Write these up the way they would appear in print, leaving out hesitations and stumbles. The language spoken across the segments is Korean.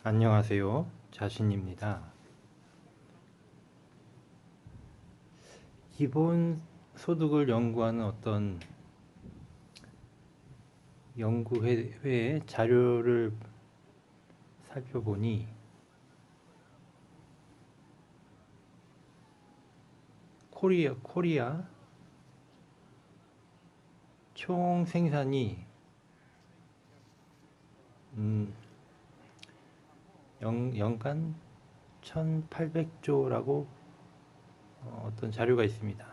안녕하세요. 자신입니다. 기본 소득을 연구하는 어떤 연구회의 자료를 살펴보니 코리아 총 생산이 연간 1800조라고 어떤 자료가 있습니다.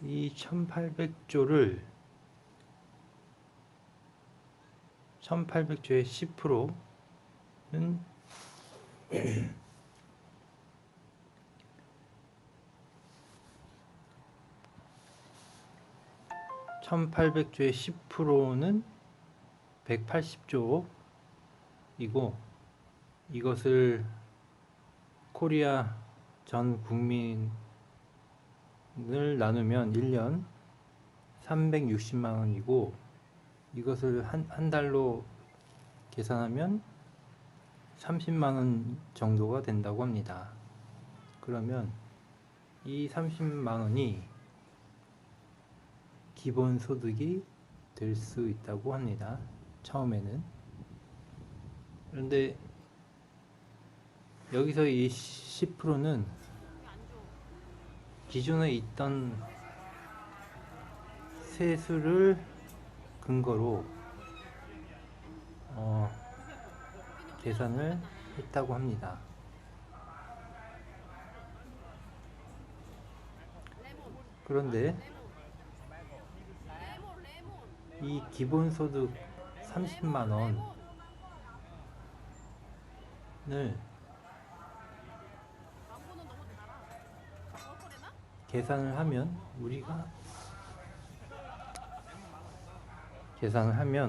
이 1800조를 1800조의 10%는 1800조의 10%는 180조이고 이것을 코리아 전 국민을 나누면 1년 360만 원이고 이것을 한 달로 계산하면 30만 원 정도가 된다고 합니다. 그러면 이 30만 원이 기본소득이 될 수 있다고 합니다. 처음에는. 그런데 여기서 이 10%는 기존에 있던 세수를 근거로 계산을 했다고 합니다. 그런데 이 기본소득 30만 원을 계산을 하면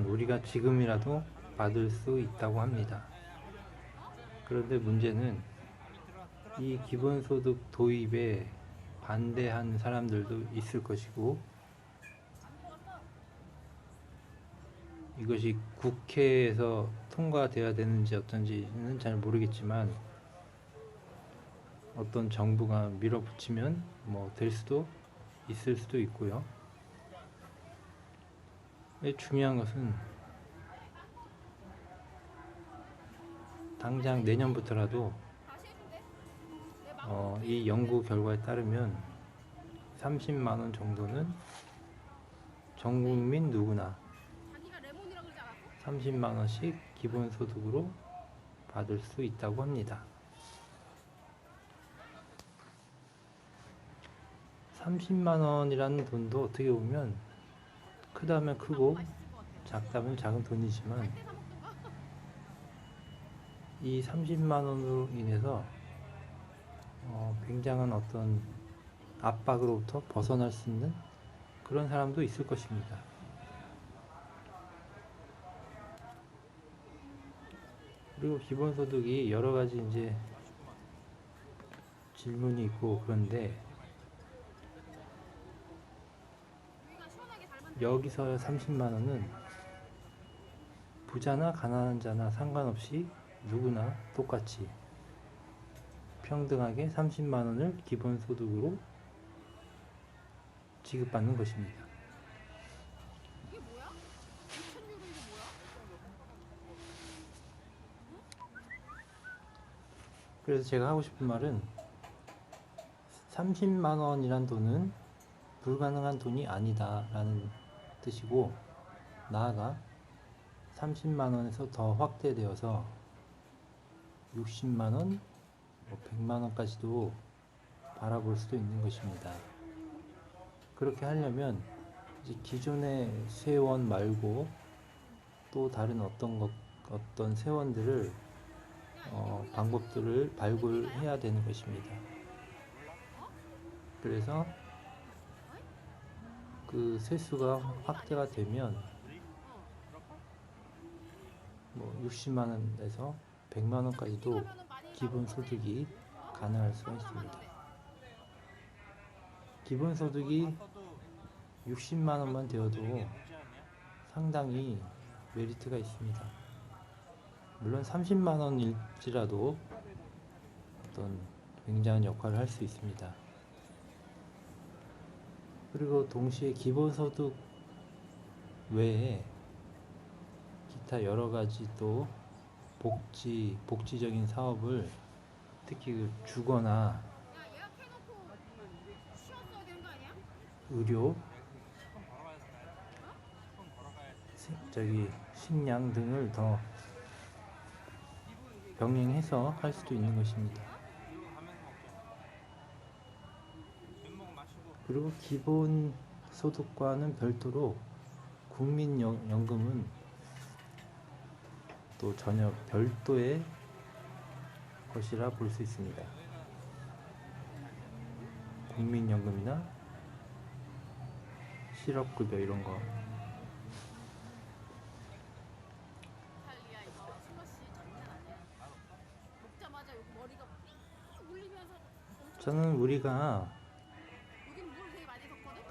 우리가 지금이라도 받을 수 있다고 합니다. 그런데 문제는 이 기본소득 도입에 반대한 사람들도 있을 것이고 이것이 국회에서 통과되어야 되는지 어떤지는 잘 모르겠지만 어떤 정부가 밀어붙이면 될 수도 있을 수도 있고요. 중요한 것은 당장 내년부터라도 이 연구 결과에 따르면 30만 원 정도는 전 국민 누구나 30만 원씩 기본소득으로 받을 수 있다고 합니다. 30만 원이라는 돈도 어떻게 보면 크다면 크고 작다면 작은 돈이지만 이 30만 원으로 인해서 굉장한 어떤 압박으로부터 벗어날 수 있는 그런 사람도 있을 것입니다. 그리고 기본소득이 여러 가지 이제 질문이 있고 그런데 여기서 30만 원은 부자나 가난한 자나 상관없이 누구나 똑같이 평등하게 30만 원을 기본소득으로 지급받는 것입니다. 그래서 제가 하고 싶은 말은 30만 원이란 돈은 불가능한 돈이 아니다 라는 뜻이고 나아가 30만 원에서 더 확대되어서 60만 원, 100만 원까지도 바라볼 수도 있는 것입니다. 그렇게 하려면 이제 기존의 세원 말고 또 다른 어떤 세원들을 방법들을 발굴해야 되는 것입니다. 그래서 그 세수가 확대가 되면 60만 원에서 100만 원까지도 기본소득이 가능할 수가 있습니다. 기본소득이 60만 원만 되어도 상당히 메리트가 있습니다. 물론 30만 원일지라도 어떤 굉장한 역할을 할 수 있습니다. 그리고 동시에 기본소득 외에 기타 여러 가지 또 복지적인 사업을 특히 그 주거나 의료, 식량 등을 더 병행해서 할 수도 있는 것입니다. 그리고 기본 소득과는 별도로 국민연금은 또 전혀 별도의 것이라 볼 수 있습니다. 국민연금이나 실업급여 이런 거. 저는 우리가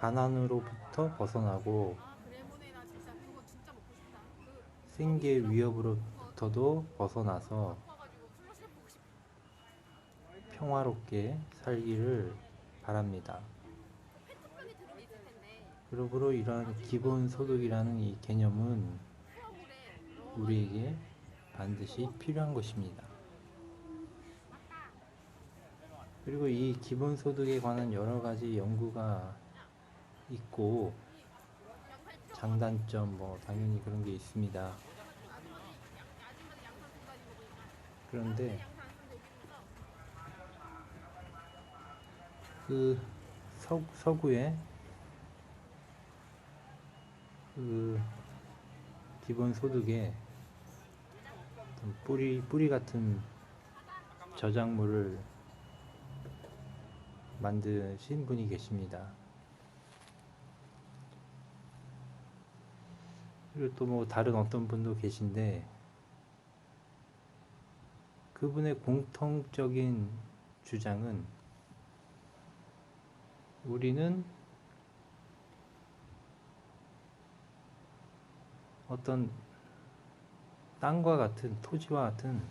가난으로부터 벗어나고 생계 위협으로부터도 벗어나서 평화롭게 살기를 바랍니다. 그러므로 이러한 기본소득이라는 이 개념은 우리에게 반드시 필요한 것입니다. 그리고 이 기본소득에 관한 여러 가지 연구가 있고 장단점 당연히 그런 게 있습니다. 그런데 그 서구의 그 기본소득에 뿌리 같은 저작물을 만드신 분이 계십니다. 그리고 또 다른 어떤 분도 계신데 그분의 공통적인 주장은 우리는 어떤 땅과 같은 토지와 같은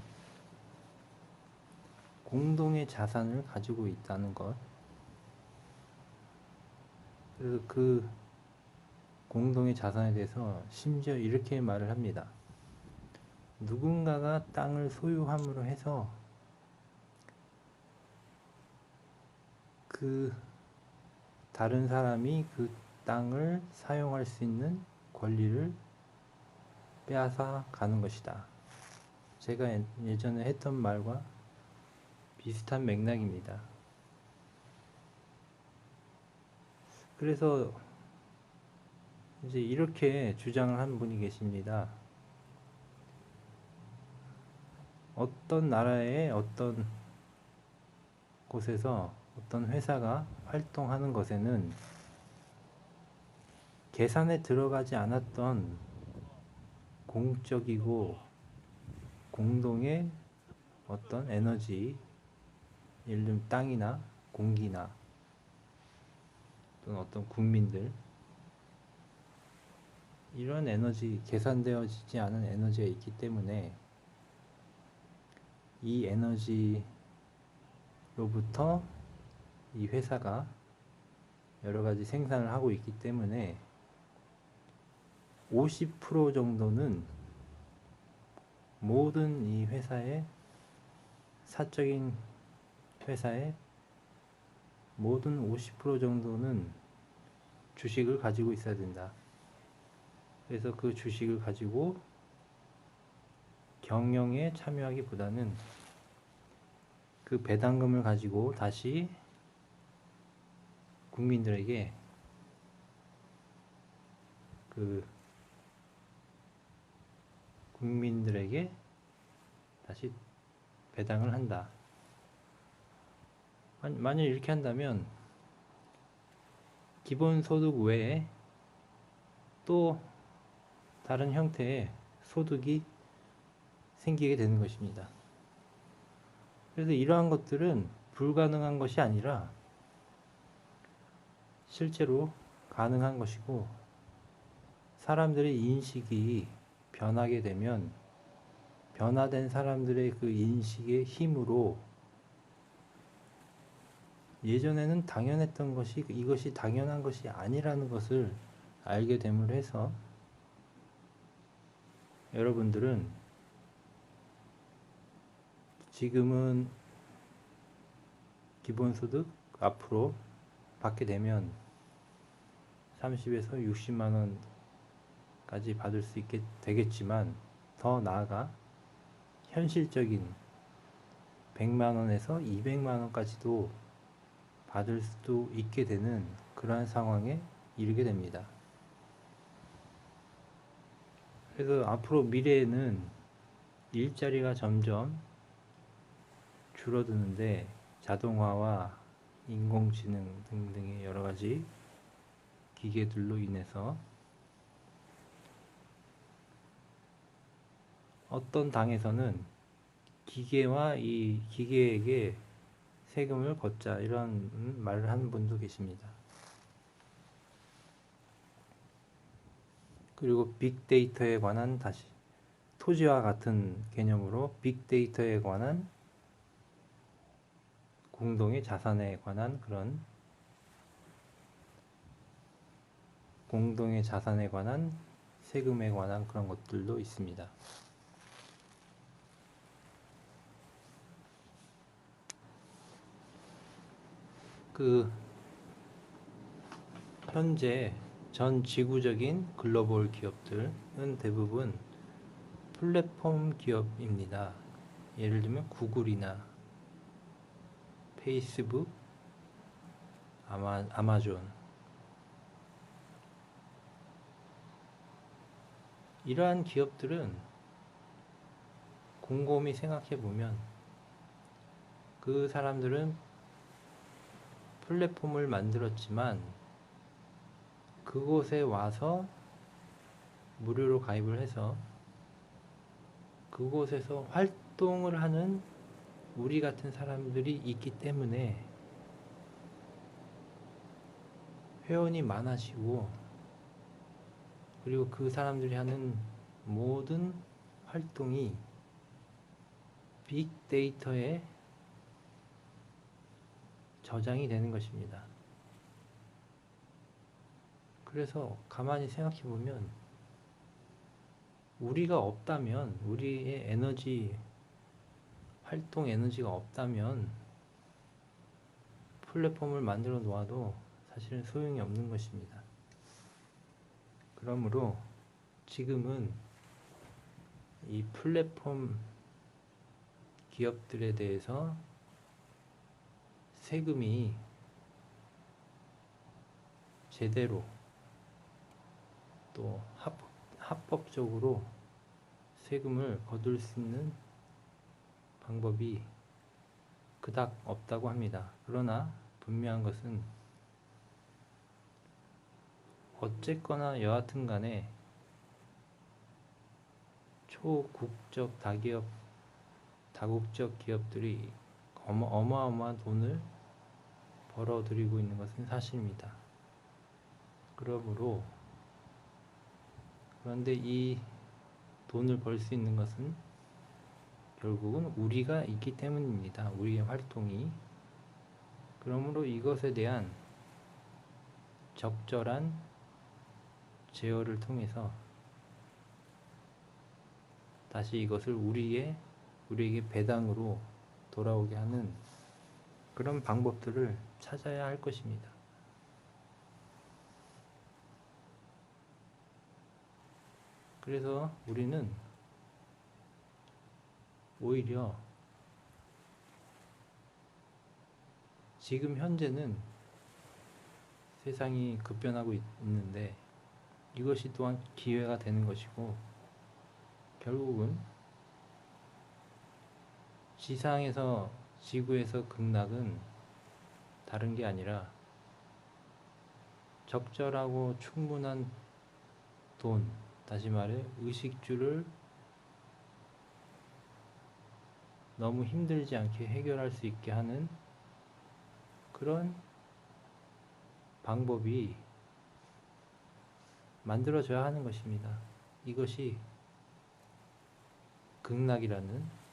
공동의 자산을 가지고 있다는 것. 그래서 그 공동의 자산에 대해서 심지어 이렇게 말을 합니다. 누군가가 땅을 소유함으로 해서 그 다른 사람이 그 땅을 사용할 수 있는 권리를 빼앗아 가는 것이다. 제가 예전에 했던 말과 비슷한 맥락입니다. 그래서 이제 이렇게 주장을 한 분이 계십니다. 어떤 나라의 어떤 곳에서 어떤 회사가 활동하는 것에는 계산에 들어가지 않았던 공적이고 공동의 어떤 에너지, 예를 들면 땅이나 공기나 또는 어떤 국민들, 이런 에너지, 계산되어지지 않은 에너지가 있기 때문에 이 에너지로부터 이 회사가 여러 가지 생산을 하고 있기 때문에 50% 정도는 모든 이 회사의 사적인 회사의 모든 50% 정도는 주식을 가지고 있어야 된다. 그래서 그 주식을 가지고 경영에 참여하기보다는 그 배당금을 가지고 다시 국민들에게 다시 배당을 한다. 만약 이렇게 한다면 기본소득 외에 또 다른 형태의 소득이 생기게 되는 것입니다. 그래서 이러한 것들은 불가능한 것이 아니라 실제로 가능한 것이고, 사람들의 인식이 변하게 되면 변화된 사람들의 그 인식의 힘으로 예전에는 당연했던 것이 이것이 당연한 것이 아니라는 것을 알게 됨으로 해서 여러분들은 지금은 기본소득 앞으로 받게 되면 30에서 60만 원까지 받을 수 있게 되겠지만 더 나아가 현실적인 100만 원에서 200만 원까지도 받을 수도 있게 되는 그러한 상황에 이르게 됩니다. 그래서 앞으로 미래에는 일자리가 점점 줄어드는데 자동화와 인공지능 등등의 여러 가지 기계들로 인해서 어떤 당에서는 기계와 이 기계에게 세금을 걷자 이런 말을 하는 분도 계십니다. 그리고 빅데이터에 관한 다시 토지와 같은 개념으로 빅데이터에 관한 공동의 자산에 관한 그런 공동의 자산에 관한 세금에 관한 그런 것들도 있습니다. 그 현재 전 지구적인 글로벌 기업들은 대부분 플랫폼 기업입니다. 예를 들면 구글이나 페이스북, 아마존 이러한 기업들은 곰곰이 생각해 보면 그 사람들은 플랫폼을 만들었지만 그곳에 와서 무료로 가입을 해서 그곳에서 활동을 하는 우리 같은 사람들이 있기 때문에 회원이 많아지고 그리고 그 사람들이 하는 모든 활동이 빅데이터에 저장이 되는 것입니다. 그래서 가만히 생각해 보면 우리가 없다면 우리의 에너지 활동 에너지가 없다면 플랫폼을 만들어 놓아도 사실은 소용이 없는 것입니다. 그러므로 지금은 이 플랫폼 기업들에 대해서 세금이 제대로 또 합법적으로 세금을 거둘 수 있는 방법이 그닥 없다고 합니다. 그러나 분명한 것은 어쨌거나 여하튼 간에 초국적 다국적 기업들이 어마어마한 돈을 벌어들이고 있는 것은 사실입니다. 그런데 이 돈을 벌 수 있는 것은 결국은 우리가 있기 때문입니다. 우리의 활동이. 그러므로 이것에 대한 적절한 제어를 통해서 다시 이것을 우리에게 배당으로 돌아오게 하는 그런 방법들을 찾아야 할 것입니다. 그래서 우리는 오히려 지금 현재는 세상이 급변하고 있는데 이것이 또한 기회가 되는 것이고 결국은 지구에서 극락은 다른 게 아니라 적절하고 충분한 돈, 다시 말해 의식주를 너무 힘들지 않게 해결할 수 있게 하는 그런 방법이 만들어져야 하는 것입니다. 이것이 극락이라는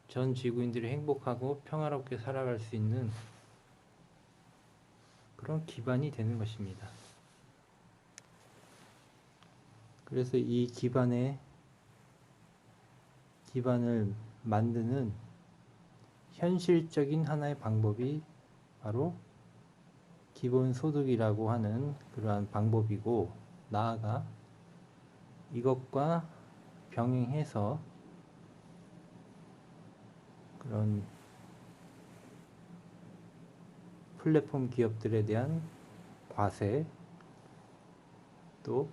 전 지구인들이 행복하고 평화롭게 살아갈 수 있는 그런 기반이 되는 것입니다. 그래서 이 기반을 만드는 현실적인 하나의 방법이 바로 기본소득이라고 하는 그러한 방법이고, 나아가 이것과 병행해서 그런 플랫폼 기업들에 대한 과세, 또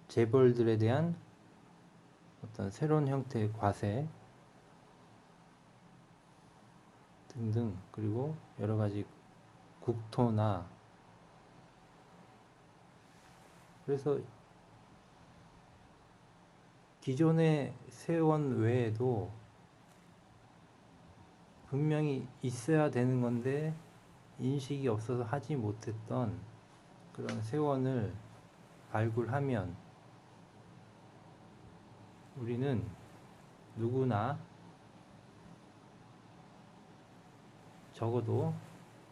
재벌들에 대한 어떤 새로운 형태의 과세 등등, 그리고 여러 가지 국토나, 그래서 기존의 세원 외에도 분명히 있어야 되는 건데 인식이 없어서 하지 못했던 그런 세원을 발굴하면 우리는 누구나 적어도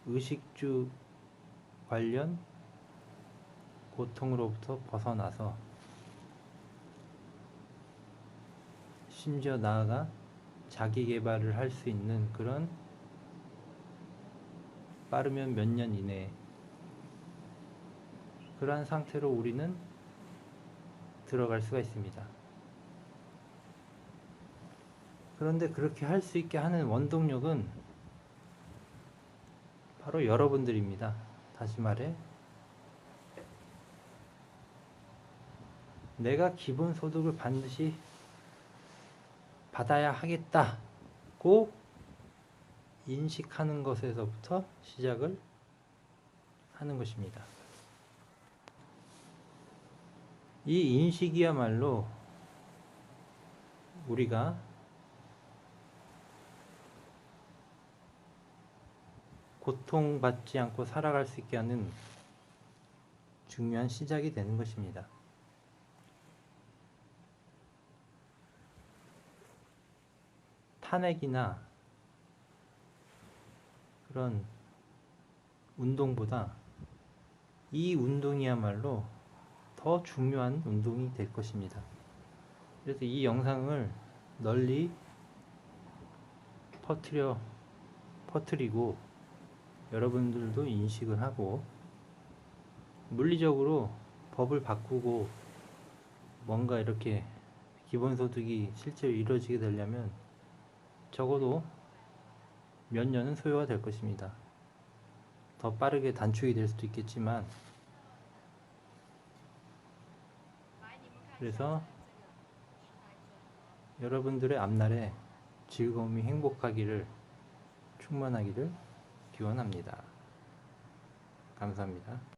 의식주 관련 고통으로부터 벗어나서, 심지어 나아가 자기 개발을 할 수 있는 그런, 빠르면 몇 년 이내에 그러한 상태로 우리는 들어갈 수가 있습니다. 그런데 그렇게 할 수 있게 하는 원동력은 바로 여러분들입니다. 다시 말해, 내가 기본소득을 반드시 받아야 하겠다고 인식하는 것에서부터 시작을 하는 것입니다. 이 인식이야말로 우리가 고통받지 않고 살아갈 수 있게 하는 중요한 시작이 되는 것입니다. 탄핵이나 그런 운동보다 이 운동이야말로 더 중요한 운동이 될 것입니다. 그래서 이 영상을 널리 퍼뜨리고 여러분들도 인식을 하고, 물리적으로 법을 바꾸고 뭔가 이렇게 기본소득이 실제로 이루어지게 되려면 적어도 몇 년은 소요가 될 것입니다. 더 빠르게 단축이 될 수도 있겠지만, 그래서 여러분들의 앞날에 즐거움이 충만하기를 기원합니다. 감사합니다.